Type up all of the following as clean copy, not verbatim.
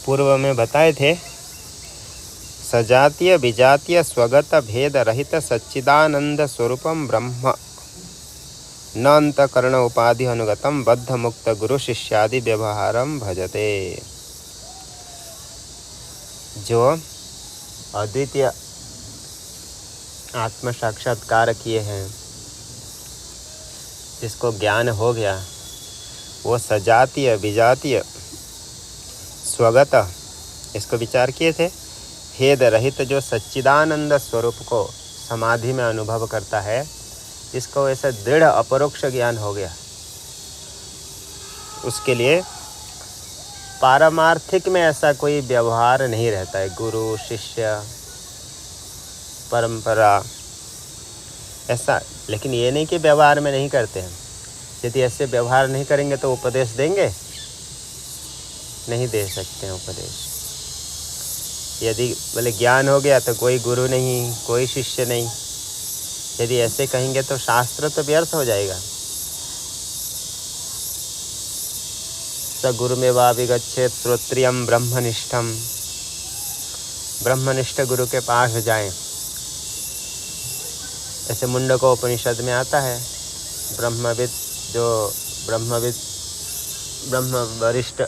पूर्व में बताए थे, सजातीय विजातीय स्वगत भेद रहित सच्चिदानंद स्वरूपम ब्रह्म न अंतकरण उपाधि अनुगतम बद्ध मुक्त गुरु शिष्यादि व्यवहारम भजते। जो अद्वितीय आत्म साक्षात्कार किए हैं, जिसको ज्ञान हो गया, वो सजातीय विजातीय स्वगत, इसको विचार किए थे, भेद रहित जो सच्चिदानंद स्वरूप को समाधि में अनुभव करता है, जिसको ऐसा दृढ़ अपरोक्ष ज्ञान हो गया, उसके लिए पारमार्थिक में ऐसा कोई व्यवहार नहीं रहता है। गुरु शिष्य परंपरा ऐसा, लेकिन ये नहीं कि व्यवहार में नहीं करते हैं। यदि ऐसे व्यवहार नहीं करेंगे तो उपदेश देंगे? नहीं दे सकते हैं उपदेश। यदि बोले ज्ञान हो गया तो कोई गुरु नहीं, कोई शिष्य नहीं, यदि ऐसे कहेंगे तो शास्त्र तो व्यर्थ हो जाएगा। स गुरुमेवाभिगच्छेत् श्रोत्रियम ब्रह्मनिष्ठम, ब्रह्मनिष्ठ गुरु के पास जाएं। ऐसे मुंडको उपनिषद में आता है, ब्रह्मविद जो ब्रह्मविद ब्रह्म वरिष्ठ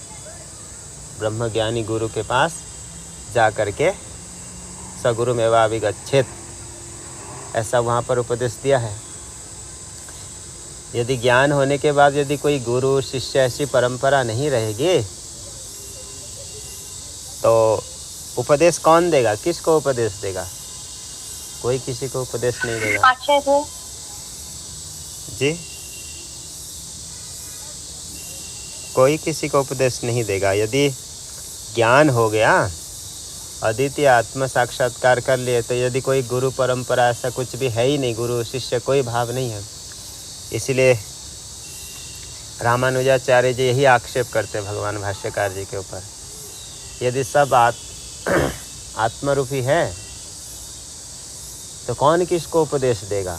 ब्रह्मज्ञानी गुरु के पास जा करके सगुरुमेवाभिगच्छेत्, ऐसा वहाँ पर उपदेश दिया है। यदि ज्ञान होने के बाद यदि कोई गुरु शिष्य ऐसी परंपरा नहीं रहेगी तो उपदेश कौन देगा? किसको उपदेश देगा? कोई किसी को उपदेश नहीं देगा। जी, कोई किसी को उपदेश नहीं देगा। यदि ज्ञान हो गया, अद्वितीय आत्म साक्षात्कार कर लिए, तो यदि कोई गुरु परंपरा ऐसा कुछ भी है ही नहीं, गुरु शिष्य कोई भाव नहीं है। इसलिए रामानुजाचार्य जी यही आक्षेप करते हैं भगवान भाष्यकार जी के ऊपर, यदि सब आत्मरूपी है तो कौन किसको उपदेश देगा?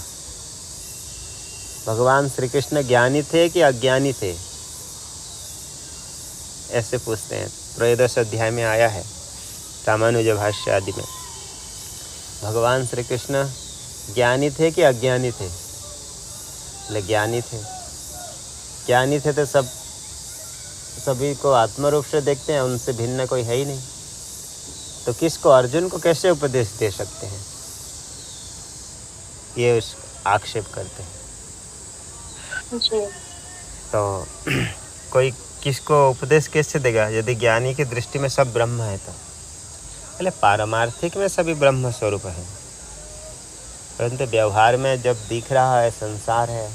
भगवान श्री कृष्ण ज्ञानी थे कि अज्ञानी थे? ऐसे पूछते हैं। त्रयोदश अध्याय में आया है रामानुज भाष्य आदि में, भगवान श्री कृष्ण ज्ञानी थे कि अज्ञानी थे? बोले ज्ञानी थे। ज्ञानी थे तो सभी को आत्मरूप से देखते हैं, उनसे भिन्न कोई है ही नहीं। तो किसको, अर्जुन को कैसे उपदेश दे सकते हैं? ये आक्षेप करते हैं जी। तो कोई किसको उपदेश कैसे देगा यदि ज्ञानी की दृष्टि में सब ब्रह्म है? तो पहले पारमार्थिक में सभी ब्रह्म स्वरूप है, परंतु व्यवहार में जब दिख रहा है संसार है,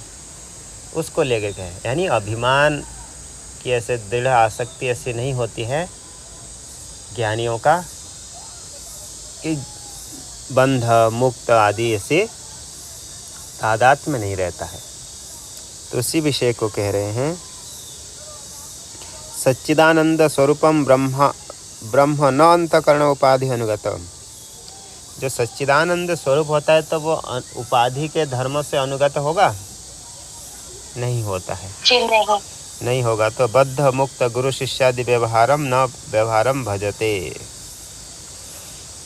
उसको लेकर के, यानी अभिमान की ऐसे दृढ़ आसक्ति ऐसी नहीं होती है ज्ञानियों का कि बंध मुक्त आदि ऐसे तादात्म्य नहीं रहता है। तो उसी विषय को कह रहे हैं, सच्चिदानंद स्वरूपम ब्रह्म न अंतकरण उपाधि अनुगतम। जो सच्चिदानंद स्वरूप होता है तो वो उपाधि के धर्म से अनुगत होगा? नहीं होता है, नहीं होगा। तो बद्ध मुक्त गुरु शिष्यादि व्यवहारम न व्यवहारम भजते।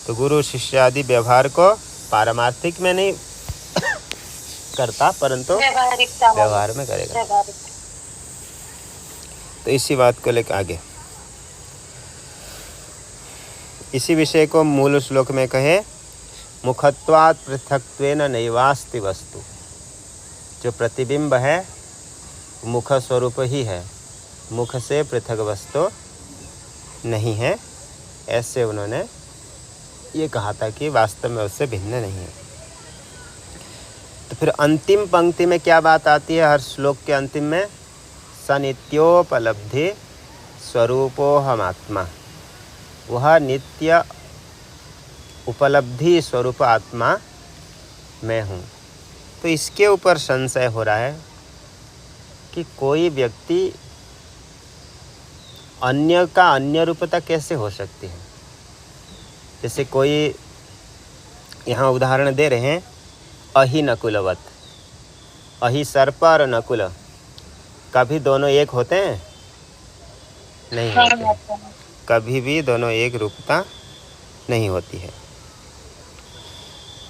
तो गुरु शिष्यादि व्यवहार को पारमार्थिक में नहीं करता, परंतु व्यवहार में करेगा। तो इसी बात को लेकर आगे इसी विषय को मूल श्लोक में कहे, मुखत्वात् पृथक्त्वेन नैवास्ति वस्तु। जो प्रतिबिंब है मुख स्वरूप ही है, मुख से पृथक वस्तु नहीं है। ऐसे उन्होंने ये कहा था कि वास्तव में उससे भिन्न नहीं है। तो फिर अंतिम पंक्ति में क्या बात आती है? हर श्लोक के अंतिम में सनित्योपलब्धि स्वरूपो हम आत्मा, वह नित्य उपलब्धि स्वरूप आत्मा मैं हूँ। तो इसके ऊपर संशय हो रहा है कि कोई व्यक्ति अन्य का अन्य रूपता कैसे हो सकती है। जैसे कोई यहाँ उदाहरण दे रहे हैं, अहि नकुलवत, अहि सर्प और नकुल, कभी दोनों एक होते हैं? नहीं होते। कभी भी दोनों एक रूपता नहीं होती है।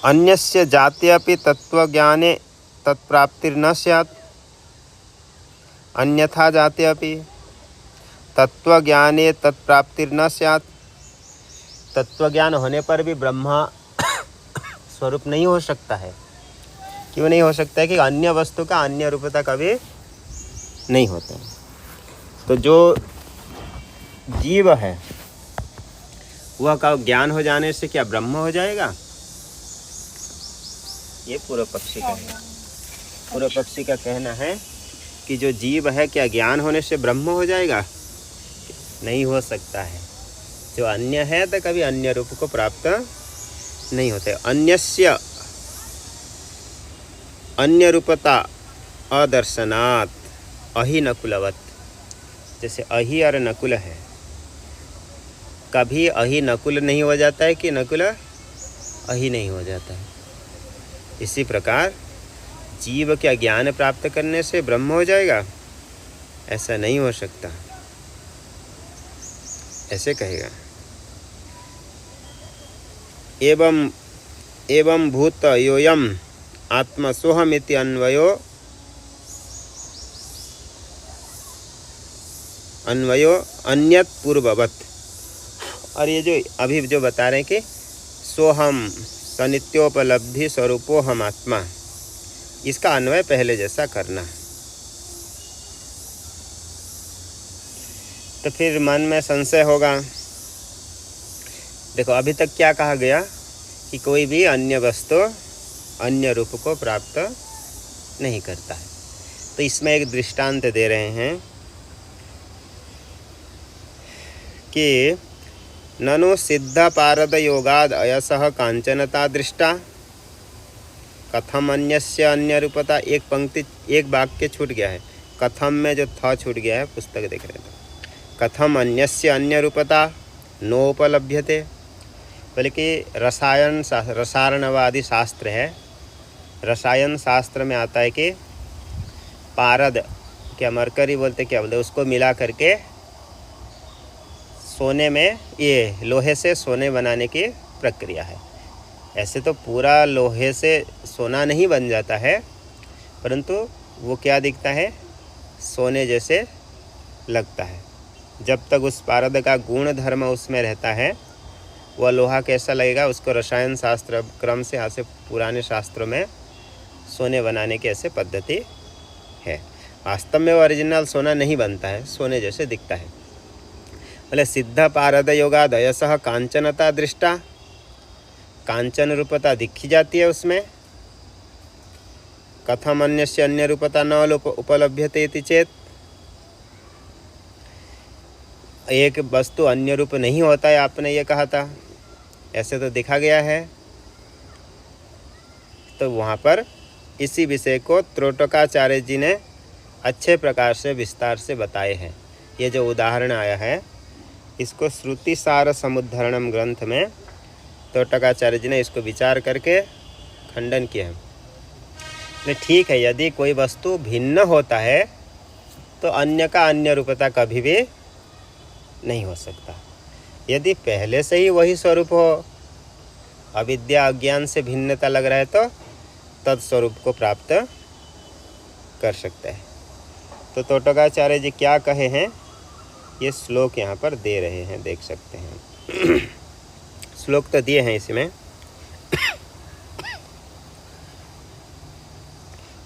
अन्यस्य जात्यपि तत्वज्ञाने तत्प्राप्तिर्न स्यात्, अन्यथा जात्यपि तत्वज्ञाने तत्प्राप्तिर्न स्यात्। तत्वज्ञान होने पर भी ब्रह्मा स्वरूप नहीं हो सकता है। क्यों नहीं हो सकता है? कि अन्य वस्तु का अन्य रूपता कभी नहीं होता है। तो जो जीव है वह का ज्ञान हो जाने से क्या ब्रह्म हो जाएगा? ये पूर्व पक्षी का है। पूर्व पक्षी का कहना है कि जो जीव है क्या ज्ञान होने से ब्रह्म हो जाएगा? नहीं हो सकता है। जो अन्य है तो कभी अन्य रूप को प्राप्त नहीं होते। अन्यस्य अन्य रूपता अदर्शनात् अहि नकुलवत। जैसे अहि और नकुल है, कभी अहि नकुल नहीं हो जाता है कि नकुल अहि नहीं हो जाता है। इसी प्रकार जीव क्या ज्ञान प्राप्त करने से ब्रह्म हो जाएगा? ऐसा नहीं हो सकता। ऐसे कहेगा। एवं भूत योयम आत्मसोहमिति अन्वयो अन्यत पूर्ववत। और ये जो अभी जो बता रहे हैं कि सोहम सनित्योपलब्धि स्वरूपो हम आत्मा, इसका अन्वय पहले जैसा करना। तो फिर मन में संशय होगा। देखो अभी तक क्या कहा गया कि कोई भी अन्य वस्तु अन्य रूप को प्राप्त नहीं करता है। तो इसमें एक दृष्टांत दे रहे हैं कि ननु सिद्ध पारद योगाद अयसः कांचनता दृष्टा कथम अन्यस्य अन्य रूपता। एक पंक्ति एक वाक्य छूट गया है। कथम में जो था छूट गया है, पुस्तक देख रहे थे। कथम अन्यस्य अन्य रूपता नोपलभ्यते। बल्कि रसायनवादी शास्त्र है। रसायन शास्त्र में आता है कि पारद क्या मरकरी बोलते क्या बोलते, उसको मिला करके सोने में, ये लोहे से सोने बनाने की प्रक्रिया है। ऐसे तो पूरा लोहे से सोना नहीं बन जाता है, परंतु वो क्या दिखता है? सोने जैसे लगता है। जब तक उस पारद का गुण धर्म उसमें रहता है, वह लोहा कैसा लगेगा? उसको रसायन शास्त्र क्रम से ऐसे पुराने शास्त्रों में सोने बनाने की ऐसे पद्धति है। वास्तव में वो ओरिजिनल सोना नहीं बनता है, सोने जैसे दिखता है। बोले सिद्ध पारद योगादयसः कांचनता दृष्टा, कांचन रूपता दिखी जाती है उसमें। कथम अन्यस्य अन्य रूपता न उपलभ्यते इति चेत। एक वस्तु अन्य रूप नहीं होता है, आपने ये कहा था, ऐसे तो दिखा गया है। तो वहाँ पर इसी विषय को त्रोटकाचार्य जी ने अच्छे प्रकार से विस्तार से बताए हैं। ये जो उदाहरण आया है इसको श्रुति सार समुद्धरणम ग्रंथ में त्रोटकाचार्य जी ने इसको विचार करके खंडन किया है। ठीक है, यदि कोई वस्तु भिन्न होता है तो अन्य का अन्य रूपता कभी भी नहीं हो सकता। यदि पहले से ही वही स्वरूप हो, अविद्या अज्ञान से भिन्नता लग रहा है, तो तत्स्वरूप को प्राप्त कर सकते हैं। तो त्रोटकाचार्य जी क्या कहे हैं, ये श्लोक यहाँ पर दे रहे हैं, देख सकते हैं। श्लोक तो दिए हैं इसमें।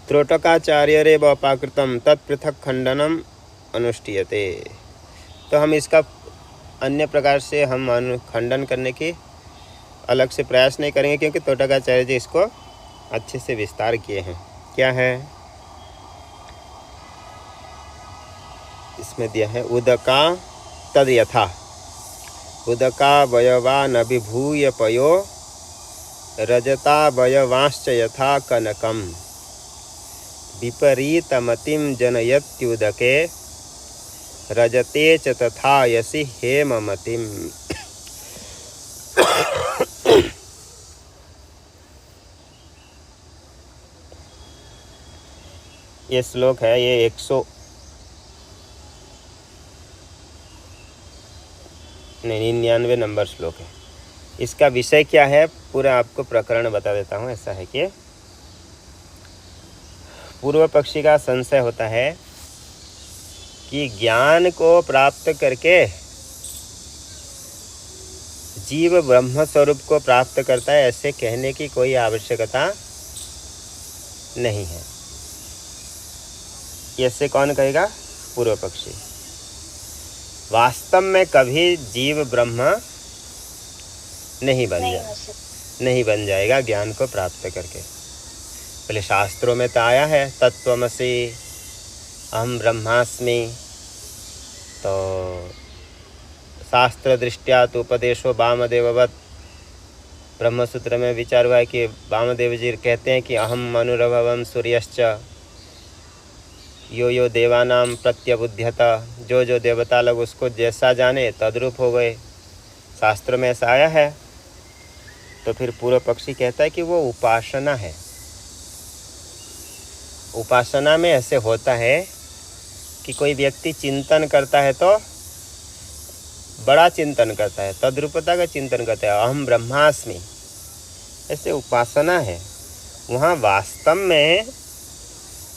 त्रोटकाचार्यरेव अपाकृतम तत्पृथक खंडनम अनुष्ठीयते। तो हम इसका अन्य प्रकार से हम खंडन करने की अलग से प्रयास नहीं करेंगे, क्योंकि त्रोटकाचार्य जी इसको अच्छे से विस्तार किए हैं। क्या है इसमें दिया है? उदका तद यथा उदका वयवानभिभूय पयो रजता वयवांश्च यथा कनकम विपरीतमतिम जनयत्युदके रजते च तथा यसी हेममतिम। ये श्लोक है, ये नहीं, 99 नंबर श्लोक है। इसका विषय क्या है पूरा आपको प्रकरण बता देता हूँ। ऐसा है कि पूर्व पक्षी का संशय होता है कि ज्ञान को प्राप्त करके जीव ब्रह्म स्वरूप को प्राप्त करता है, ऐसे कहने की कोई आवश्यकता नहीं है। ऐसे कौन कहेगा? पूर्व पक्षी। वास्तव में कभी जीव ब्रह्म नहीं बन जाएगा ज्ञान को प्राप्त करके। पहले शास्त्रों में तो आया है तत्त्वमसि अहम ब्रह्मास्मि, तो शास्त्र दृष्टिया तो उपदेशो वामदेववत्। ब्रह्मसूत्र में विचार हुआ है कि वामदेव जी कहते हैं कि अहम अनुरभवम सूर्यश्च यो देवानाम प्रत्यबुध्यता। जो देवता लोग उसको जैसा जाने तद्रूप हो गए। शास्त्र में ऐसा आया है। तो फिर पूर्व पक्षी कहता है कि वो उपासना है। उपासना में ऐसे होता है कि कोई व्यक्ति चिंतन करता है तो बड़ा चिंतन करता है, तद्रूपता का चिंतन करता है, अहम ब्रह्मास्मि, ऐसे उपासना है। वहाँ वास्तव में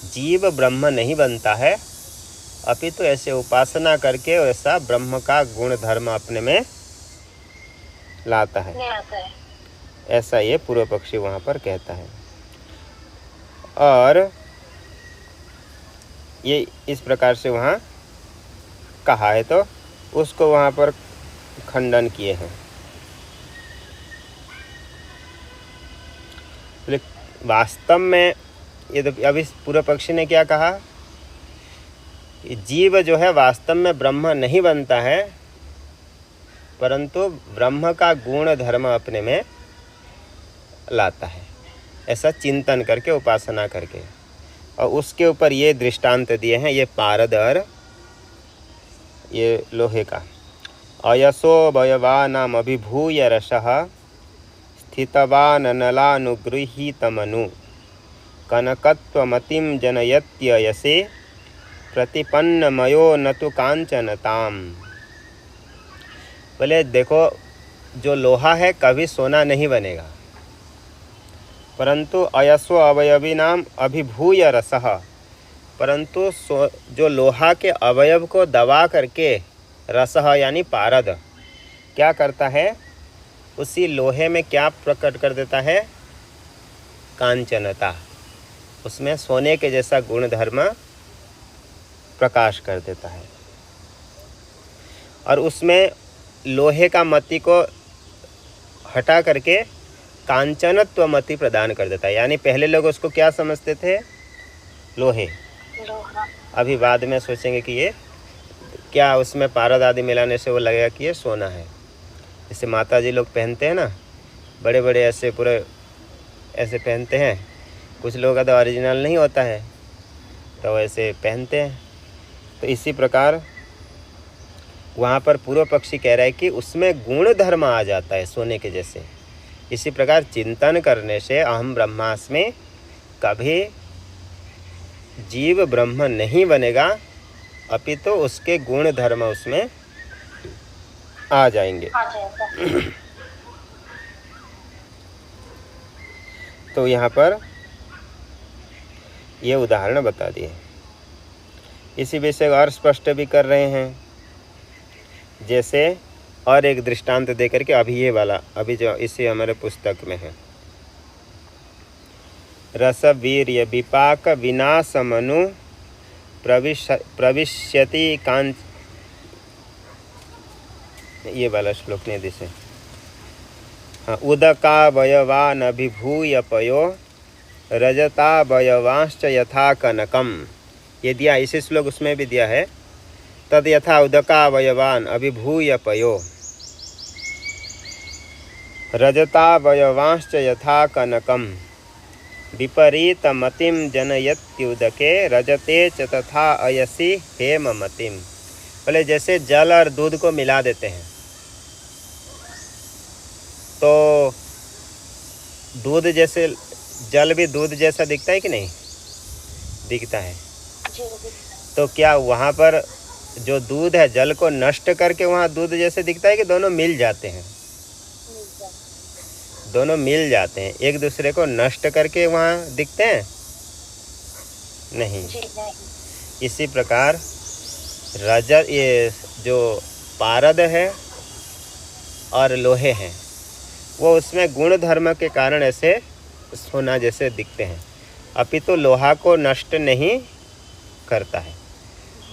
जीव ब्रह्म नहीं बनता है, अपितु ऐसे उपासना करके वैसा ब्रह्म का गुण धर्म अपने में लाता है। ऐसा ये पूर्व पक्षी वहाँ पर कहता है। और ये इस प्रकार से वहाँ कहा है, तो उसको वहाँ पर खंडन किए हैं। वास्तव में ये तो अभी पूर्व पक्षी ने क्या कहा? जीव जो है वास्तव में ब्रह्म नहीं बनता है, परंतु ब्रह्म का गुण धर्म अपने में लाता है, ऐसा चिंतन करके उपासना करके। और उसके ऊपर ये दृष्टांत दिए हैं, ये पारद और ये लोहे का। अयसो वयवानाम अभिभूय रसः स्थितवान नलानुगृहीतमनु कनकत्वमतिं जनयत्ययसे प्रतिपन्नमयो न तु कांचनताम। बोले देखो, जो लोहा है कभी सोना नहीं बनेगा, परंतु अयसो अवयवी नाम अभिभूय रसः, परंतु जो लोहा के अवयव को दबा करके रसः यानी पारद क्या करता है, उसी लोहे में क्या प्रकट कर देता है? कांचनता, उसमें सोने के जैसा गुण धर्म प्रकाश कर देता है। और उसमें लोहे का मति को हटा करके कांचनत्व मति प्रदान कर देता है। यानी पहले लोग उसको क्या समझते थे? लोहे। अभी बाद में सोचेंगे कि ये क्या, उसमें पारद आदि मिलाने से वो लगेगा कि ये सोना है। जैसे माता जी लोग पहनते हैं ना, बड़े बड़े ऐसे पूरे ऐसे पहनते हैं। कुछ लोगों का तो ओरिजिनल नहीं होता है, तो ऐसे पहनते हैं। तो इसी प्रकार वहाँ पर पूर्व पक्षी कह रहा है कि उसमें गुण धर्म आ जाता है सोने के जैसे। इसी प्रकार चिंतन करने से अहम ब्रह्मास्मि कभी जीव ब्रह्म नहीं बनेगा, अपितु तो उसके गुण धर्म उसमें आ जाएंगे। तो यहाँ पर ये उदाहरण बता दिए। इसी विषय और स्पष्ट भी कर रहे हैं। जैसे और एक दृष्टांत देकर के, अभी ये वाला, अभी जो इसी हमारे पुस्तक में है, रस वीर्य विपाक विनाशमनु प्रविश्यति कांच, ये वाला श्लोक ने दिसे। हाँ, उदकावयवान अभिभूय पयो रजतावयवांश्च यथा कनकम, ये दिया। इसी श्लोक उसमें भी दिया है, तद यथा उदकावयवान अभिभूय पयो रजतावयवांश्च यथा कनकम विपरीतमतिं जनयत्युदके रजते च तथा अयसि हेममतिम। बोले जैसे जल और दूध को मिला देते हैं तो दूध जैसे, जल भी दूध जैसा दिखता है कि नहीं दिखता है? तो क्या वहाँ पर जो दूध है जल को नष्ट करके वहाँ दूध जैसे दिखता है कि दोनों मिल जाते हैं, दोनों मिल जाते हैं, एक दूसरे को नष्ट करके वहाँ दिखते हैं नहीं। इसी प्रकार रजत, ये जो पारद है और लोहे हैं, वो उसमें गुण धर्म के कारण ऐसे सोना जैसे दिखते हैं, अपितु लोहा को नष्ट नहीं करता है,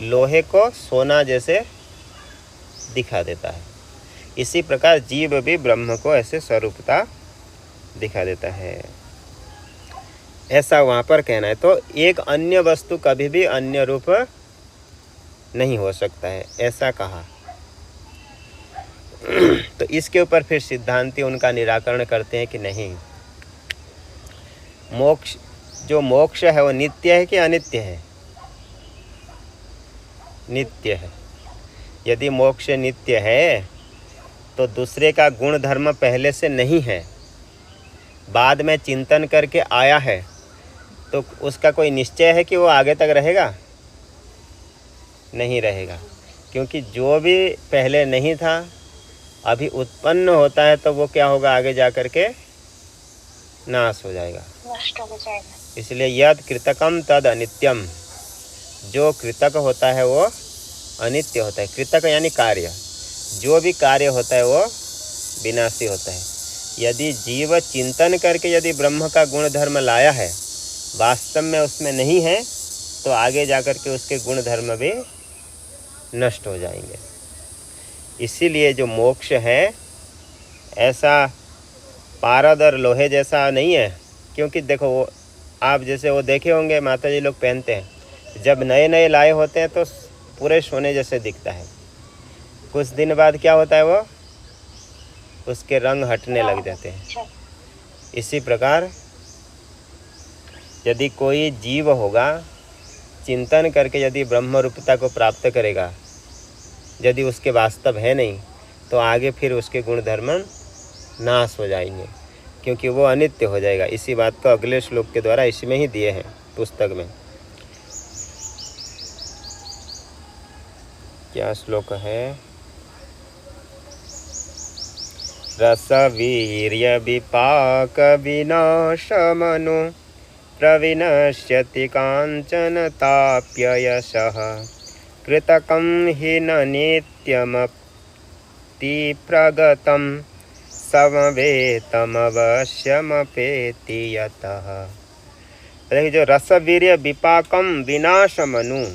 लोहे को सोना जैसे दिखा देता है। इसी प्रकार जीव भी ब्रह्म को ऐसे स्वरूपता दिखा देता है, ऐसा वहाँ पर कहना है। तो एक अन्य वस्तु कभी भी अन्य रूप नहीं हो सकता है, ऐसा कहा। तो इसके ऊपर फिर सिद्धांती उनका निराकरण करते हैं कि नहीं, मोक्ष, जो मोक्ष है वो नित्य है कि अनित्य है? नित्य है। यदि मोक्ष नित्य है तो दूसरे का गुण धर्म पहले से नहीं है, बाद में चिंतन करके आया है, तो उसका कोई निश्चय है कि वो आगे तक रहेगा? नहीं रहेगा, क्योंकि जो भी पहले नहीं था अभी उत्पन्न होता है तो वो क्या होगा, आगे जा कर के नाश हो जाएगा, नष्ट हो जाएगा। इसलिए यद कृतकम तद अनित्यम, जो कृतक होता है वो अनित्य होता है। कृतक यानी कार्य, जो भी कार्य होता है वो विनाशी होता है। यदि जीव चिंतन करके यदि ब्रह्म का गुण धर्म लाया है, वास्तव में उसमें नहीं है, तो आगे जाकर के उसके गुण धर्म भी नष्ट हो जाएंगे। इसीलिए जो मोक्ष है ऐसा पारद और लोहे जैसा नहीं है, क्योंकि देखो वो आप जैसे वो देखे होंगे माता जी लोग पहनते हैं, जब नए नए लाए होते हैं तो पूरे सोने जैसे दिखता है, कुछ दिन बाद क्या होता है, वो उसके रंग हटने लग जाते हैं। इसी प्रकार यदि कोई जीव होगा, चिंतन करके यदि ब्रह्म रूपता को प्राप्त करेगा, यदि उसके वास्तव है नहीं, तो आगे फिर उसके गुण धर्म नाश हो जाएंगे, क्योंकि वो अनित्य हो जाएगा। इसी बात को अगले श्लोक के द्वारा इसमें ही दिए हैं पुस्तक में। क्या श्लोक है? रस वीर्य विपाक विनाशमनु प्रविनश्यति कांचन ताप्ययशः कृतकं हि न नित्यमपि प्रगतं समवेतमवश्यमपेति यतः। देखिए, जो रस वीर्य विपाकम विनाशमनु,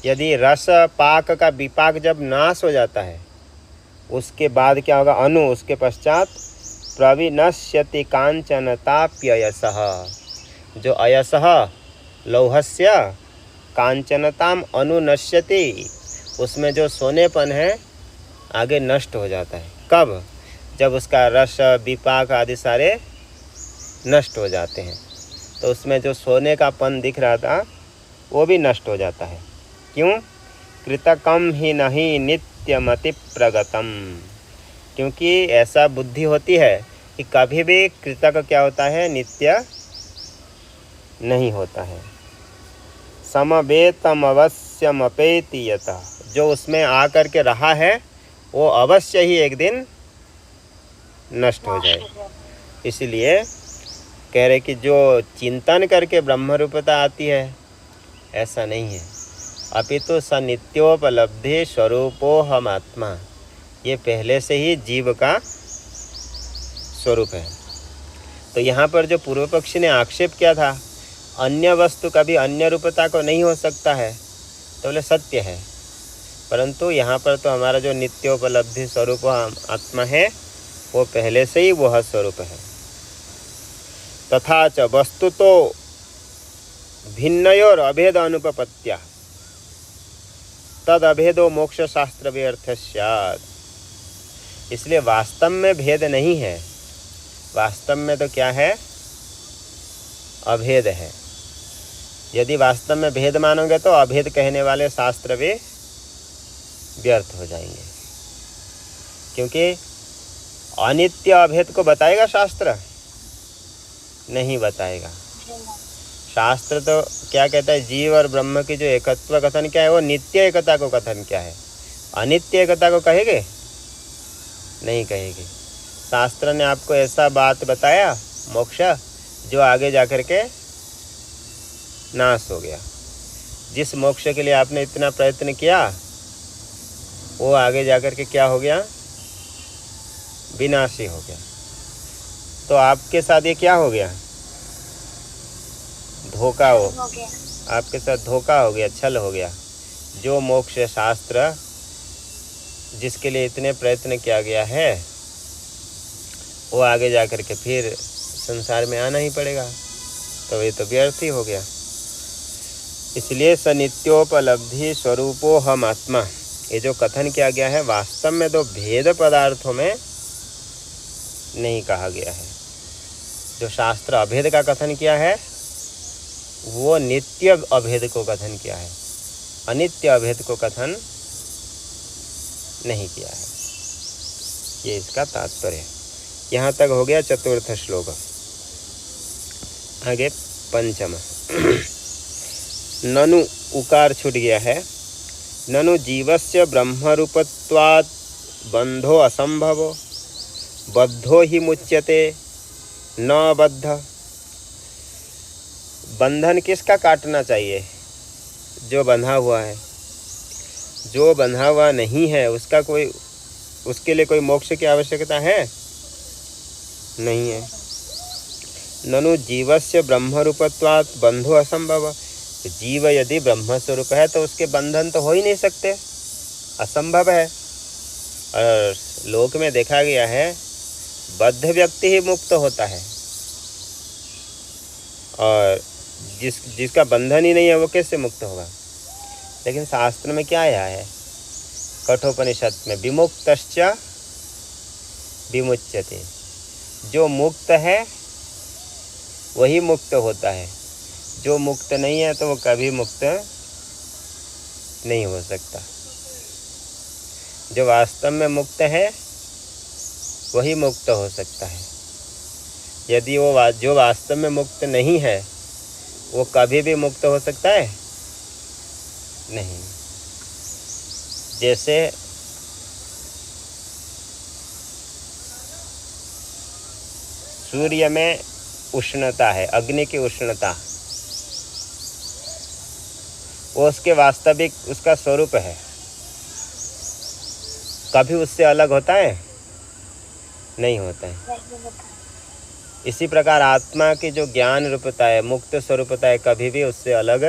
यदि रस पाक का विपाक जब नाश हो जाता है, उसके बाद क्या होगा, अनु, उसके पश्चात प्रविनश्यति कांचन ताप्ययशः, जो अयसः लौहस्य कांचनताम अनुनश्यति, उसमें जो सोनेपन है आगे नष्ट हो जाता है। कब? जब उसका रस विपाक आदि सारे नष्ट हो जाते हैं, तो उसमें जो सोने का पन दिख रहा था वो भी नष्ट हो जाता है। क्यों? कृतकम ही नहीं नित्यमति प्रगतम, क्योंकि ऐसा बुद्धि होती है कि कभी भी कृतक क्या होता है, नित्य नहीं होता है। समवेतम अवश्यमपेति यतः, जो उसमें आकर के रहा है वो अवश्य ही एक दिन नष्ट हो जाए। इसलिए कह रहे कि जो चिंतन करके ब्रह्म रूपता आती है, ऐसा नहीं है, अपितु स नित्योपलब्धि स्वरूपो हम आत्मा, ये पहले से ही जीव का स्वरूप है। तो यहाँ पर जो पूर्व पक्षी ने आक्षेप किया था, अन्य वस्तु कभी अन्य रूपता को नहीं हो सकता है, तो बोले सत्य है, परंतु यहाँ पर तो हमारा जो नित्योपलब्धि स्वरूप आत्मा है वो पहले से ही वह स्वरूप है। तथा च वस्तु तो भिन्नयोर अभेद अनुपपत्या तद अभेदो मोक्ष शास्त्र व्यर्थ स्यात्। इसलिए वास्तव में भेद नहीं है, वास्तव में तो क्या है, अभेद है। यदि वास्तव में भेद मानोगे तो अभेद कहने वाले शास्त्र भी व्यर्थ हो जाएंगे, क्योंकि अनित्य अभेद को बताएगा शास्त्र? नहीं बताएगा। शास्त्र तो क्या कहता है, जीव और ब्रह्म की जो एकत्व कथन क्या है, वो नित्य एकता को कथन क्या है। अनित्य एकता को कहेंगे? नहीं कहेगी। शास्त्र ने आपको ऐसा बात बताया मोक्ष जो आगे जाकर के नाश हो गया। जिस मोक्ष के लिए आपने इतना प्रयत्न किया वो आगे जाकर के क्या हो गया, विनाशी हो गया। तो आपके साथ ये क्या हो गया, धोखा हो गया। आपके साथ धोखा हो गया, छल हो गया। जो मोक्ष शास्त्र जिसके लिए इतने प्रयत्न किया गया है वो आगे जाकर के फिर संसार में आना ही पड़ेगा, तो ये तो व्यर्थ ही हो गया। इसलिए स नित्योपलब्धि स्वरूपो हम आत्मा, ये जो कथन किया गया है वास्तव में दो भेद पदार्थों में नहीं कहा गया है। जो शास्त्र अभेद का कथन किया है वो नित्य अभेद को कथन किया है, अनित्य अभेद को कथन नहीं किया है। ये इसका तात्पर्य है। यहाँ तक हो गया चतुर्थ श्लोक। आगे पंचम। ननु उकार छूट गया है। ननु जीवस्य ब्रह्मरूपत्वात् बंधो असंभवो बद्धो ही मुच्यते न बद्ध। बंधन किसका काटना चाहिए, जो बंधा हुआ है। जो बंधा हुआ नहीं है उसका कोई, उसके लिए कोई मोक्ष की आवश्यकता है नहीं है। ननु जीवस्य ब्रह्मरूपत्वात् बंधो असंभव। जीव यदि ब्रह्म स्वरूप है तो उसके बंधन तो हो ही नहीं सकते, असंभव है। और लोक में देखा गया है बद्ध व्यक्ति ही मुक्त होता है, और जिसका बंधन ही नहीं है वो कैसे मुक्त होगा। लेकिन शास्त्र में क्या आया है, कठोपनिषद में विमुक्तश्च विमुच्यते। जो मुक्त है वही मुक्त होता है, जो मुक्त नहीं है तो वो कभी मुक्त नहीं हो सकता। जो वास्तव में मुक्त है वही मुक्त हो सकता है। यदि वो जो वास्तव में मुक्त नहीं है वो कभी भी मुक्त हो सकता है नहीं। जैसे सूर्य में उष्णता है, अग्नि की उष्णता, वो उसके वास्तविक उसका स्वरूप है, कभी उससे अलग होता है नहीं होता है। इसी प्रकार आत्मा की जो ज्ञान रूपता है, मुक्त स्वरूपता है, कभी भी उससे अलग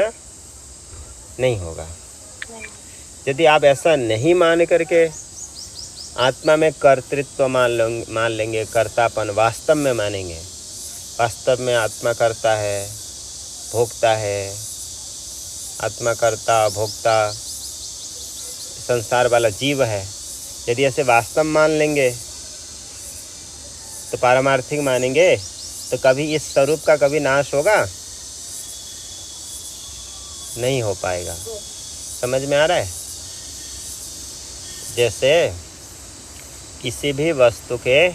नहीं होगा। यदि आप ऐसा नहीं मान करके आत्मा में कर्तृत्व मान लेंगे, कर्तापन वास्तव में मानेंगे, वास्तव में आत्मा करता है, भोगता है, आत्मा कर्ता भोक्ता संसार वाला जीव है, यदि ऐसे वास्तव मान लेंगे तो पारमार्थिक मानेंगे, तो कभी इस स्वरूप का कभी नाश होगा नहीं हो पाएगा। समझ में आ रहा है? जैसे किसी भी वस्तु के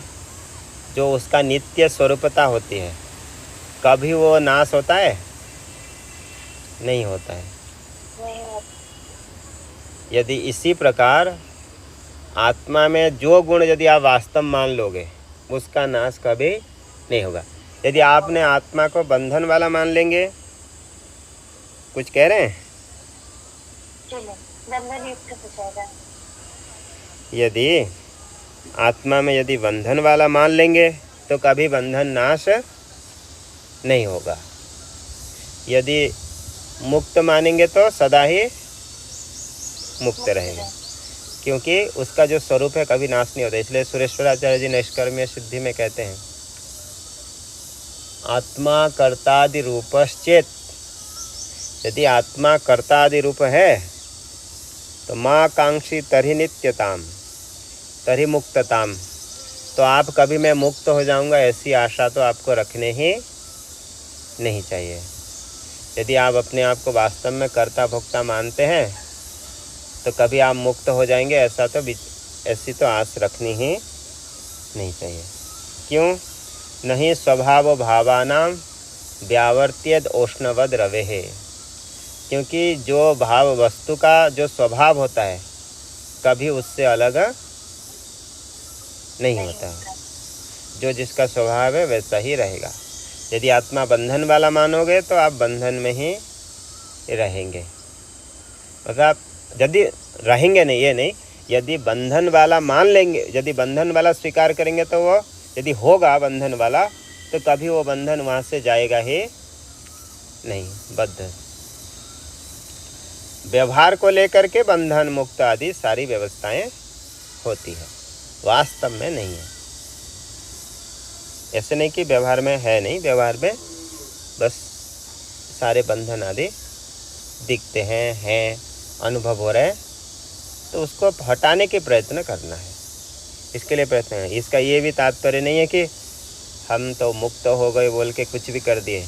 जो उसका नित्य स्वरूपता होती है, कभी वो नाश होता है नहीं होता है। यदि इसी प्रकार आत्मा में जो गुण यदि आप वास्तव मान लोगे उसका नाश कभी नहीं होगा। यदि आपने आत्मा को बंधन वाला मान लेंगे, कुछ कह रहे हैं? बंधन युक्त हो जाएगा। यदि आत्मा में यदि बंधन वाला मान लेंगे तो कभी बंधन नाश नहीं होगा। यदि मुक्त मानेंगे तो सदा ही मुक्त रहेगा, क्योंकि उसका जो स्वरूप है कभी नाश नहीं होता। इसलिए सुरेश्वराचार्य जी नैष्कर्म्य सिद्धि में कहते हैं, आत्मा कर्तादि रूपश्चेत। यदि आत्मा कर्तादि रूप है तो माँ कांक्षी तरी नित्यताम तरी मुक्तताम। तो आप कभी मैं मुक्त हो जाऊंगा ऐसी आशा तो आपको रखने ही नहीं चाहिए। यदि आप अपने आप को वास्तव में कर्ता भोक्ता मानते हैं तो कभी आप मुक्त हो जाएंगे ऐसी तो आस रखनी ही नहीं चाहिए। क्यों? नहीं स्वभाव भावानां व्यावर्त्यद ओष्णवद रवे है, क्योंकि जो भाव वस्तु का जो स्वभाव होता है कभी उससे अलग नहीं होता है। जो जिसका स्वभाव है वैसा ही रहेगा। यदि आत्मा बंधन वाला मानोगे तो आप बंधन में ही रहेंगे। मतलब यदि रहेंगे नहीं, ये नहीं, यदि बंधन वाला मान लेंगे, यदि बंधन वाला स्वीकार करेंगे तो वो यदि होगा बंधन वाला तो कभी वो बंधन वहाँ से जाएगा ही नहीं। बद्ध व्यवहार को लेकर के बंधन मुक्त आदि सारी व्यवस्थाएं होती है, वास्तव में नहीं है। ऐसे नहीं कि व्यवहार में है नहीं, व्यवहार में बस सारे बंधन आदि दिखते हैं, अनुभव हो रहे हैं, तो उसको हटाने के प्रयत्न करना है। इसके लिए प्रयत्न है। इसका ये भी तात्पर्य नहीं है कि हम तो मुक्त हो गए बोल के कुछ भी कर दिए।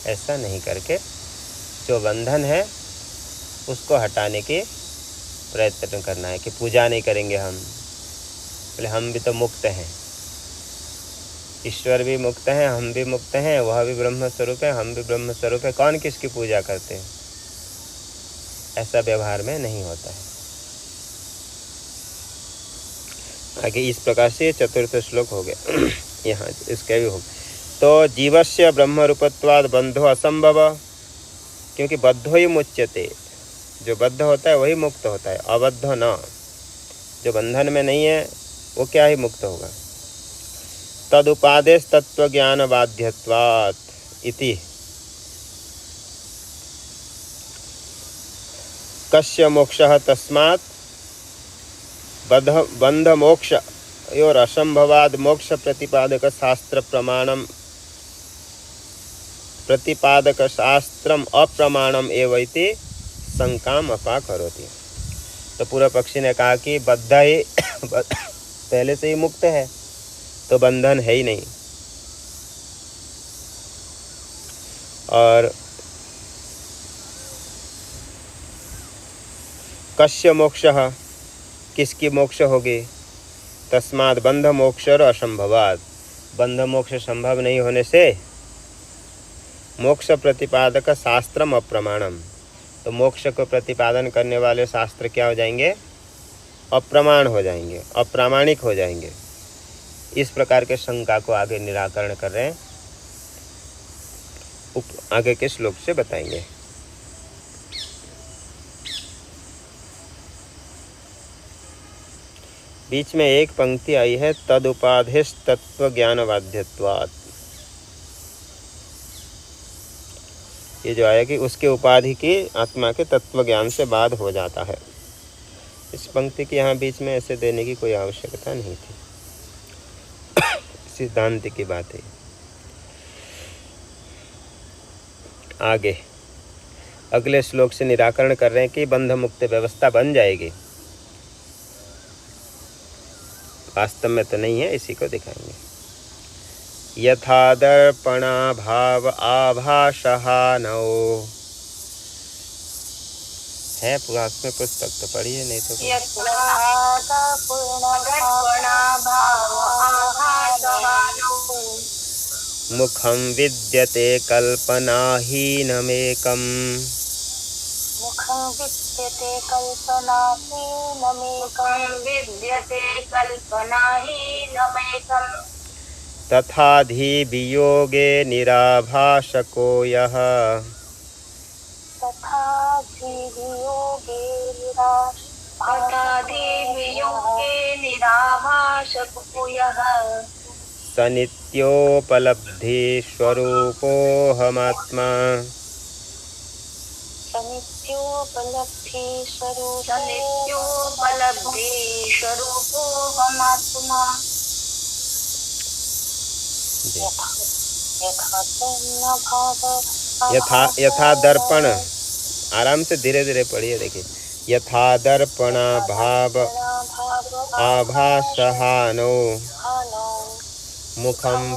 ऐसा नहीं करके जो बंधन है उसको हटाने के प्रयत्न करना है। कि पूजा नहीं करेंगे हम, बोले हम भी तो मुक्त हैं, ईश्वर भी मुक्त हैं, हम भी मुक्त हैं, वह भी ब्रह्म स्वरूप है, हम भी ब्रह्म स्वरूप है, कौन किसकी पूजा करते हैं। ऐसा व्यवहार में नहीं होता है। आगे इस प्रकार से चतुर्थ श्लोक हो गया। यहाँ इसका भी हो गया। तो जीवस्य ब्रह्म रूपत्वाद बंधो असंभव, क्योंकि बद्धो ही मुच्यते, जो बद्ध होता है वही मुक्त होता है, अबद्ध न। जो बंधन में नहीं है वो क्या ही मुक्त होगा। तदुपादेश तत्व ज्ञान बाध्यत्वात् इति कस्य मोक्षः तस्मात् बंध मोक्ष योर असंभवाद मोक्ष प्रतिपादक शास्त्र प्रमाणम प्रतिपादक शास्त्रम अप्रमाणम एवैति शंकाम अपाकरोति। तो पूर्व पक्षी ने कहा कि बद्ध ही पहले से ही मुक्त है तो बंधन है ही नहीं। और कस्य मोक्षः, किसकी मोक्ष होगी। तस्मात् बंध मोक्ष और असंभवाद, बंध मोक्ष संभव नहीं होने से मोक्ष प्रतिपादक शास्त्रम अप्रमाणम, तो मोक्ष को प्रतिपादन करने वाले शास्त्र क्या हो जाएंगे, अप्रमाण हो जाएंगे, अप्रामाणिक हो जाएंगे। इस प्रकार के शंका को आगे निराकरण कर रहे हैं, आगे के श्लोक से बताएंगे। बीच में एक पंक्ति आई है, तदुपाधिश तत्व ज्ञान बाध्यत्वात्। ये जो आया कि उसके उपाधि की आत्मा के तत्व ज्ञान से बाध हो जाता है। इस पंक्ति के यहाँ बीच में ऐसे देने की कोई आवश्यकता नहीं थी। सिद्धांत की बात है। आगे अगले श्लोक से निराकरण कर रहे हैं कि बंध मुक्त व्यवस्था बन जाएगी। वास्तव में तो नहीं है, इसी को दिखाएंगे। यथा दर्पणा भाव आभासः नौ, है पूरा उसमें पुस्तक तो पढ़िए, नहीं तो मुखं विद्यते कल्पनाहीनमेकम्, मुखं विद्यते कल्पनाहीनमेकम्, तथाधि वियोगे निराभासको यः, निराभासको यः, स नित्योपलब्धि स्वरूपोऽहमात्मा, सनित्योपलब्धि स्वरूपोऽहमात्मा। यथा दर्पण, आराम से धीरे धीरे पढ़िए। देखिए, यथा दर्पण भाव आभासः नो मुखं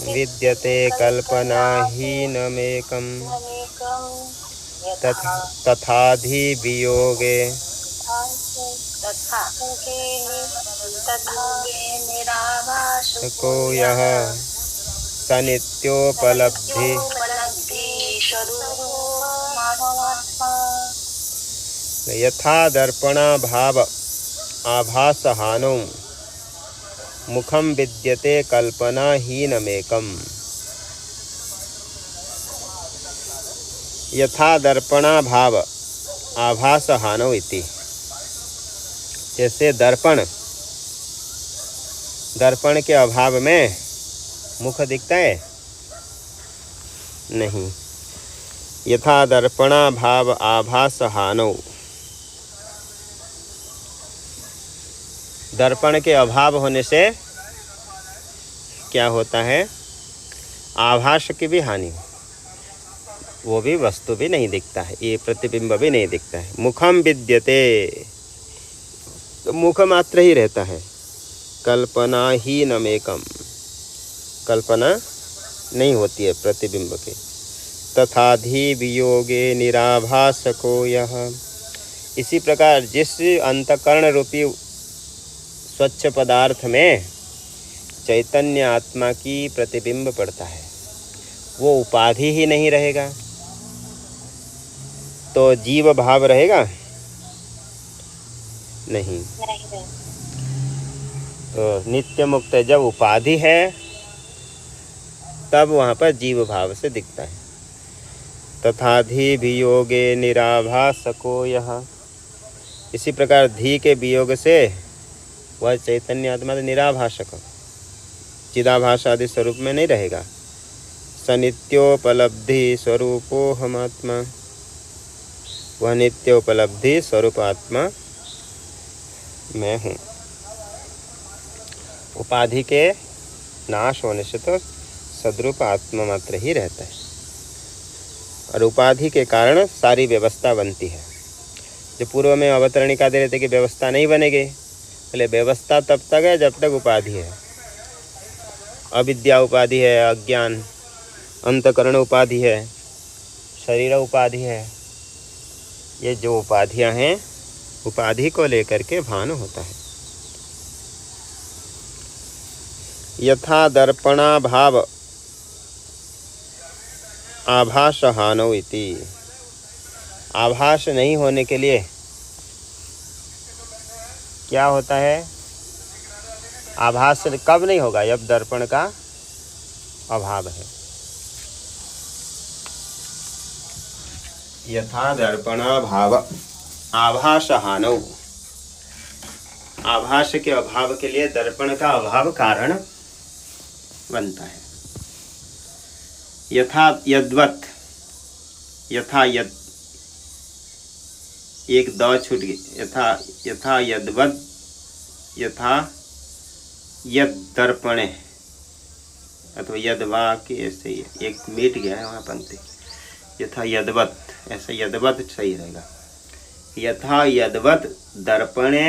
विद्यते कल्पनाहीनमेकम्, तथाधि वियोगे को यः सनित्योपलब्धि यथा दर्पणा भाव आभासहानौ मुखम विद्यते कल्पनाहीनमेकम्। यथा दर्पणा भाव आभासहानौ इति, जैसे दर्पण के अभाव में मुख दिखता है नहीं। यथा दर्पणा भाव आभासहानौ, दर्पण के अभाव होने से क्या होता है, आभास की भी हानि, वो भी वस्तु भी नहीं दिखता है, ये प्रतिबिंब भी नहीं दिखता है। मुखम विद्यते, तो मुख मात्र ही रहता है। कल्पना ही नमेकम, कल्पना नहीं होती है प्रतिबिंब के। तथाधि वियोगे निराभासको यह, इसी प्रकार जिस अंतकरण रूपी स्वच्छ पदार्थ में चैतन्य आत्मा की प्रतिबिंब पड़ता है, वो उपाधि ही नहीं रहेगा तो जीव भाव रहेगा नहीं। तो नित्य मुक्त जब उपाधि है तब वहाँ पर जीव भाव से दिखता है। तथाधि वियोगे निराभासको यह, इसी प्रकार धी के वियोग से वह चैतन्य आत्मा निराभासक चिदाभास आदि स्वरूप में नहीं रहेगा। सनित्योपलब्धि स्वरूपो हम आत्मा, वह नित्य उपलब्धि स्वरूप आत्मा मैं हूँ। उपाधि के नाश होने से तो सद्रूप आत्मा मात्र ही रहता है, और उपाधि के कारण सारी व्यवस्था बनती है। जो पूर्व में अवतरणिका दे रहे थे कि व्यवस्था नहीं बनेगी, पहले व्यवस्था तब तक है जब तक उपाधि है। अविद्या उपाधि है, अज्ञान, अंतकरण उपाधि है, शरीर उपाधि है। ये जो उपाधियां हैं, उपाधि को लेकर के भान होता है। यथा दर्पणा भाव आभासहानौ इति, आभास नहीं होने के लिए क्या होता है, आभास कब नहीं होगा, जब दर्पण का अभाव है। यथा दर्पणा भाव आभासहानौ, आभास के अभाव के लिए दर्पण का अभाव कारण बनता है। यथा यद्वत, यथा यद, एक द छूट गई, यथा यद्वत, यथा यद दर्पणे अथवा यदवा की, ऐसे ही एक मिट गया है वहाँ पंक्ति। यथा यद्वत, ऐसे यद्वत सही रहेगा। यथा यद्वत दर्पणे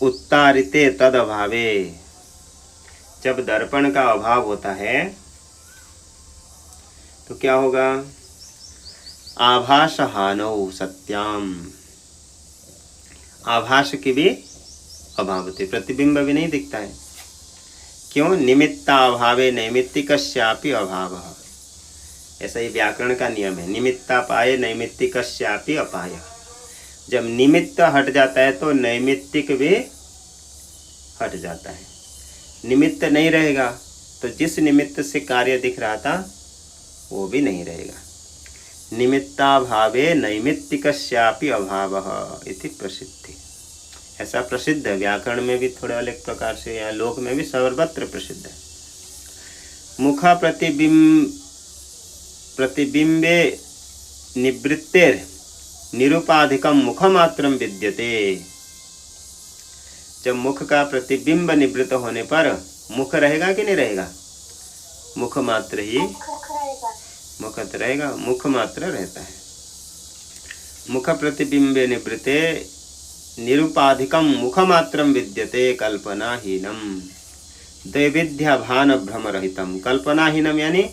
उत्तारिते तद अभावे, जब दर्पण का अभाव होता है तो क्या होगा, आभासहानौ सत्याम, आभास की भी अभाव होती, प्रतिबिंब भी नहीं दिखता है। क्यों, निमित्ताभावे नैमित्तिकस्यापि अभावः, ऐसा ही व्याकरण का नियम है। निमित्तापाये नैमित्तिकस्यापि अपायः, जब निमित्त हट जाता है तो नैमित्तिक भी हट जाता है। निमित्त नहीं रहेगा तो जिस निमित्त से कार्य दिख रहा था वो भी नहीं रहेगा। निमित्ताभावे नैमित्तिकस्यापि अभावः इति प्रसिद्धि, ऐसा प्रसिद्ध है। व्याकरण में भी थोड़े अलग प्रकार से, या लोक में भी सर्वत्र प्रसिद्ध है। मुखा प्रतिबिंबे निवृत्तेर निरुपाधिकम मुखमात्रम विद्यते, जब मुख का प्रतिबिंब निवृत्त होने पर मुख रहेगा कि नहीं रहेगा, मुख मात्र ही, मुख तो रहेगा, मुख मात्र रहता है। मुख प्रतिबिंबे निवृत्ते निरुपाधिकम मुखमात्रम विद्यते कल्पनाहीनम दैविध्या भान भ्रम रहितम। कल्पनाहीनम यानी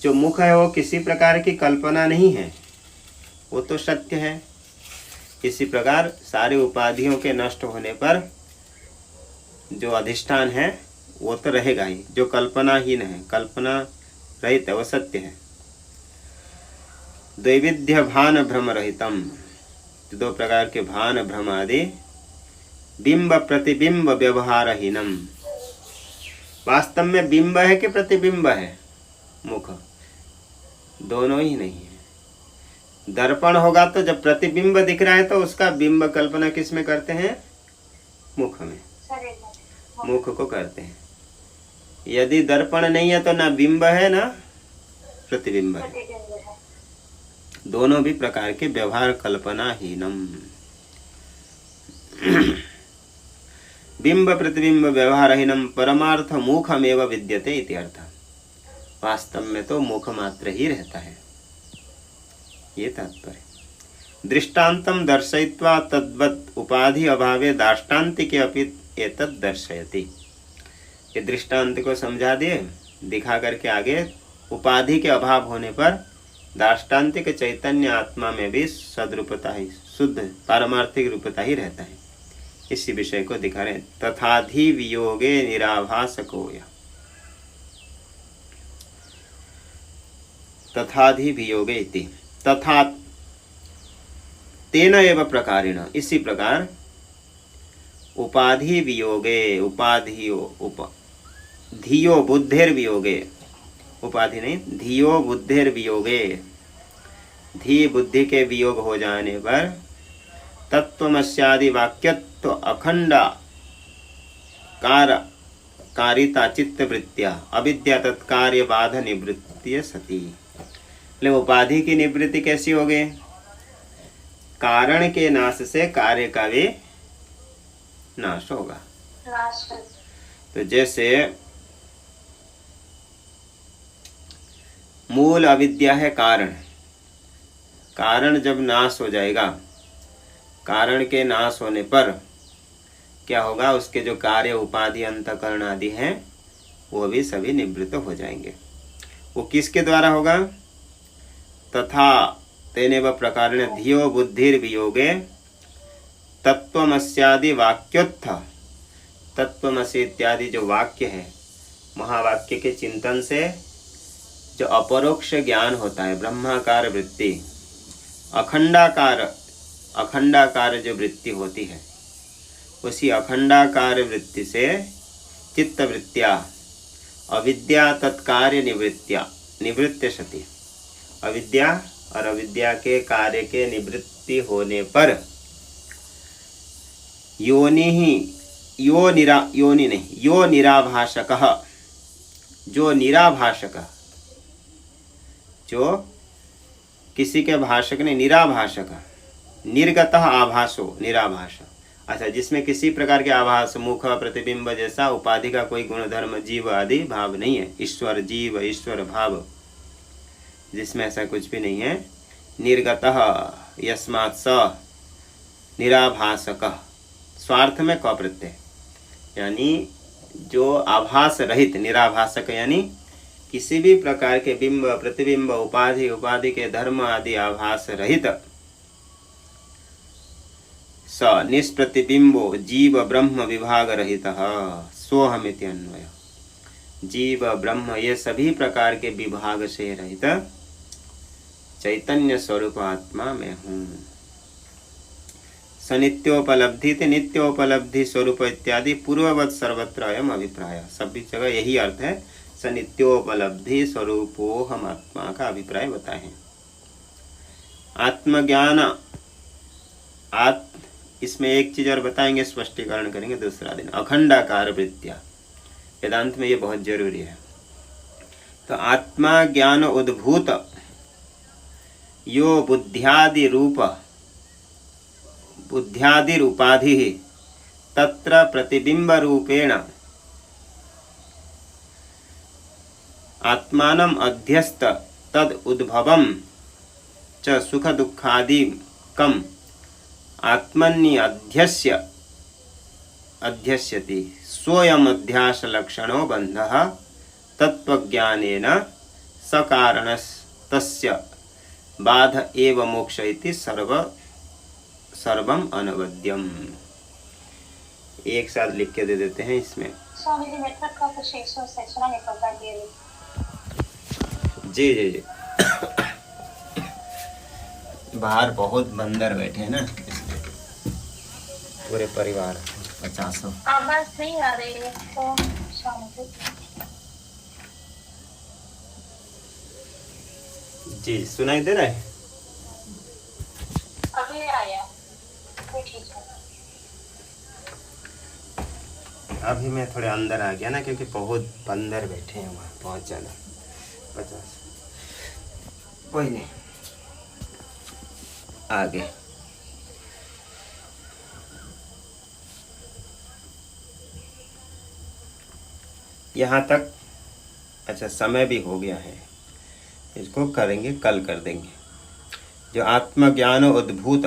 जो मुख है वो किसी प्रकार की कल्पना नहीं है, वो तो सत्य है। इसी प्रकार सारे उपाधियों के नष्ट होने पर जो अधिष्ठान है वो तो रहेगा ही। जो कल्पनाहीन है, कल्पना रहित है, वो सत्य है। द्वैविध्य भान भ्रम रहितम, दो प्रकार के भान भ्रम आदि बिंब प्रतिबिंब व्यवहारहीनम। वास्तव में बिंब है कि प्रतिबिंब है? मुख, दोनों ही नहीं है। दर्पण होगा तो जब प्रतिबिंब दिख रहा है तो उसका बिंब कल्पना किस में करते हैं? मुख में, मुख को करते हैं। यदि दर्पण नहीं है तो ना बिंब है ना प्रतिबिंब है, दोनों भी प्रकार के व्यवहार कल्पनाहीनम। बिंब प्रतिबिंब व्यवहारहीनम परमार्थ मुखमेव विद्यते इति अर्थ। वास्तव में तो मुख मात्र ही रहता है, ये तात्पर्य। दृष्टांतम दर्शयित्वा तद्वत् उपाधि अभावे दाष्टान्तिके अपि एतद् दर्शयति। ये दृष्टांत को समझा दिए, दिखा करके आगे उपाधि के अभाव होने पर दाष्टान्तिक चैतन्य आत्मा में भी सद्रूपता ही, शुद्ध पारमार्थिक रूपता ही रहता है। इसी विषय को दिखा रहे। तथाधि वियोगे निराभासको यः, तथाधि वियोगे इति, तथा तेन एव प्रकारेण, इसी प्रकार उपाधि वियोगे, उपाधियो धियो बुद्धेर वियोगे, उपाधि नहीं, धियो बुद्धेर वियोगे, धी बुद्धि के वियोग हो जाने पर तत्वमस्यादि वाक्यत्व अखंडा कारिता चित्त वृत्तिया अविद्या तत्कार्य बाध निवृत्ति सती। उपाधि की निवृत्ति कैसी होगी? कारण के नाश से कार्य का भी नाश होगा। तो जैसे मूल अविद्या है कारण, कारण जब नाश हो जाएगा, कारण के नाश होने पर क्या होगा? उसके जो कार्य उपाधि अंतःकरण आदि हैं वो भी सभी निवृत्त हो जाएंगे। वो किसके द्वारा होगा? तथा तेनेव प्रकारेण धियो बुद्धिर वियोगे तत्वमस्यादि वाक्योत्थ, तत्वमसि इत्यादि जो वाक्य है, महावाक्य के चिंतन से जो अपरोक्ष ज्ञान होता है, ब्रह्माकार वृत्ति, अखंडाकार जो वृत्ति होती है, उसी अखंडाकार वृत्ति से चित्त वृत्तिया अविद्या तत्कार्य निवृत्ति सती। अविद्या और अविद्या के कार्य के निवृत्ति होने पर यो निराभाषक, जो निराभाषक, जो किसी के भाषक नहीं, निराभाषक, निर्गतः आभासो, निराभाष। अच्छा, जिसमें किसी प्रकार के आभास, मुख, प्रतिबिंब जैसा उपाधि का कोई गुणधर्म, जीव आदि भाव नहीं है, ईश्वर जीव, ईश्वर भाव, जिसमें ऐसा कुछ भी नहीं है। निर्गतः यस्मात् स निराभासक, स्वार्थ में क प्रत्यय, यानी जो आभास रहित, निराभासक यानी किसी भी प्रकार के बिंब प्रतिबिंब उपाधि के धर्म आदि आभास रहित, स निष्प्रतिबिंबो जीव ब्रह्म विभाग रहितः सोहमिति अन्वय। जीव ब्रह्म ये सभी प्रकार के विभाग से रहित चैतन्य स्वरूप आत्मा में हूँ। सनित्योपलब्धि नित्योपलब्धि स्वरूप इत्यादि पूर्ववत सर्वत्र अयम अभिप्राय, सभी जगह यही अर्थ है। सनित्योपलब्धि स्वरूपो हम आत्मा का अभिप्राय बताए हैं। आत्मज्ञान, इसमें एक चीज और बताएंगे, स्पष्टीकरण करेंगे दूसरा दिन। अखंडाकार वृत्तिया, वेदांत में ये बहुत जरूरी है। तो आत्मा ज्ञान उद्भूत यो बुद्ध्यादि उपाधि तत्र प्रतिबिंब रूपेण आत्मानम अध्यस्त तद उद्भवम च सुख दुखादि कम आत्मन्य अध्यस्यति स्वयं अध्यास लक्षणो बंधः तत्वज्ञानेन सकारणस्तस्य बाध एव मोक्ष इति सर्वम अनवद्यम। एक साथ लिख के दे देते हैं इसमें। स्वामी जी नेटवर्क का कुछ इशू से सुना नहीं पड़ता क्लियरली। जी जी जी। बाहर बहुत बंदर बैठे हैं ना, इसलिए पूरे परिवार 50 आवाज नहीं आ रही है तो स्वामी जी। जी सुनाई दे रहा है? अभी आया तो ठीक है। अभी मैं थोड़े अंदर आ गया ना, क्योंकि बहुत बंदर बैठे हैं वहाँ, बहुत ज़्यादा 50। कोई नहीं, आगे। यहाँ तक अच्छा, समय भी हो गया है, इसको करेंगे कल कर देंगे। जो आत्मज्ञान उद्भूत,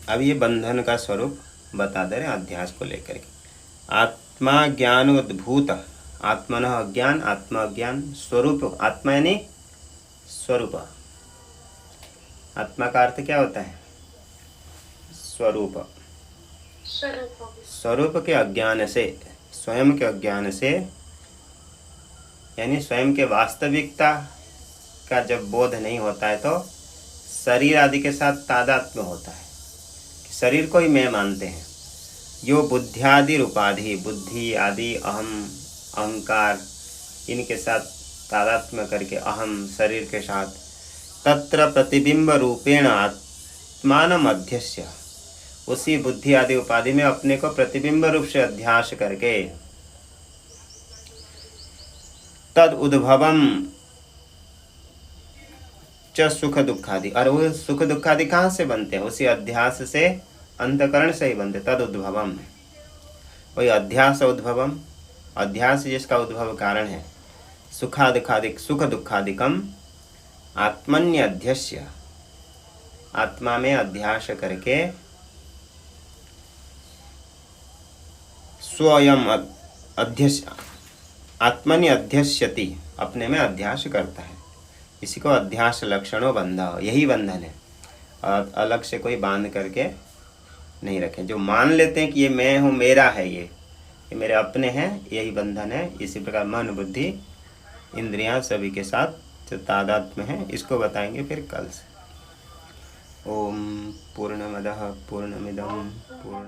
अब ये बंधन का स्वरूप बता दे रहे हैं अध्यास को लेकर के। आत्मा ज्ञान उद्भूत, आत्मन अज्ञान, आत्मा ज्ञान स्वरूप, आत्मा यानी स्वरूप। आत्मा का अर्थ क्या होता है? स्वरूप। स्वरूप के अज्ञान से, स्वयं के अज्ञान से, यानी स्वयं के वास्तविकता का जब बोध नहीं होता है तो शरीर आदि के साथ तादात्म्य होता है, शरीर को ही मैं मानते हैं। यो बुद्धियादि उपाधि, बुद्धि आदि अहम अहंकार, इनके साथ तादात्म्य करके अहम शरीर के साथ, तत्र प्रतिबिंब रूपेण आत्मानम अध्यस्य, उसी बुद्धि आदि उपाधि में अपने को प्रतिबिंब रूप से अध्यास करके, तद उद्भवम च सुख दुखादि, और वो सुख दुखादि कहाँ से बनते हैं? उसी अध्यास से, अंतकरण से ही बनते। तद उद्भवम, वही अध्यास उद्भवम, अध्यास जिसका उद्भव कारण है। सुखादिक सुख दुखादिकम आत्मन्य अध्यस्य, आत्मा में अध्यास करके स्वयं अध्यस्य, आत्मन्य अध्यस्यति, अपने में अध्यास करता है। इसी को अध्यास लक्षणों बंधा, यही बंधन है। और अलग से कोई बांध करके नहीं रखें। जो मान लेते हैं कि ये मैं हूँ, मेरा है, ये मेरे अपने हैं, यही बंधन है। इसी प्रकार मन बुद्धि इंद्रियां सभी के साथ जो तादात्म्य है, इसको बताएंगे फिर कल से। ओम पूर्णमदः पूर्णमिदं पूर्ण